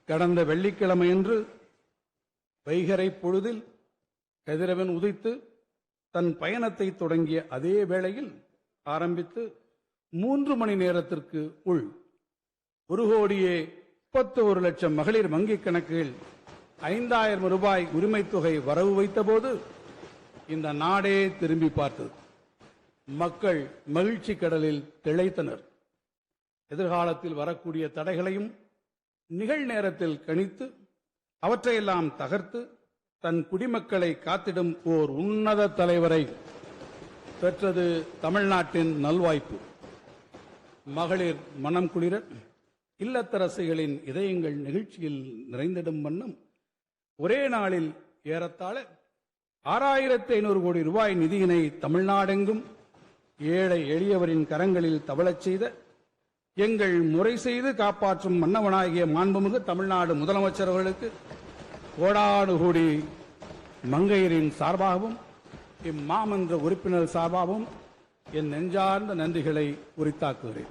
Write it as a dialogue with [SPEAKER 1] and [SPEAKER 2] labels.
[SPEAKER 1] கடந்த வெள்ளிக்கிழமையன்று வைகறை பொழுதில் கதிரவன் உதித்து தன் பயணத்தை தொடங்கிய அதே வேளையில் ஆரம்பித்து 3 மணி நேரத்திற்கு உள் 1,31,00,000 மகளிர் வங்கிக் கணக்கில் 5,000 ரூபாய் உரிமைத் தொகை வரவு வைத்தபோது இந்த நாடே திரும்பி பார்த்தது. மக்கள் மகிழ்ச்சி கடலில் திளைத்தனர். எதிர்காலத்தில் வரக்கூடிய தடைகளையும் நிகழ்நேரத்தில் கணித்து அவற்றையெல்லாம் தகர்த்து தன் குடிமக்களை காத்திடும் ஓர் உன்னத தலைவரை பெற்றது தமிழ்நாட்டின் நல்வாய்ப்பு. மகளிர் மனம் குளிர இல்லத்தரசிகளின் இதயங்கள் நிகழ்ச்சியில் நிறைந்திடும் வண்ணம் ஒரே நாளில் ஏறத்தாழ 6,500 கோடி ரூபாய் நிதியினை தமிழ்நாடெங்கும் ஏழை எளியவரின் கரங்களில் தவழச் செய்த எங்கள் முறை செய்து காப்பாற்றும் மன்னவனாகிய மாண்புமிகு தமிழ்நாடு முதலமைச்சர் அவர்களுக்கு கோடானு கோடி மங்கையரின் சார்பாகவும் இம்மாமன்ற உறுப்பினர் சார்பாகவும் என் நெஞ்சார்ந்த நன்றிகளை உரித்தாக்குகிறேன்.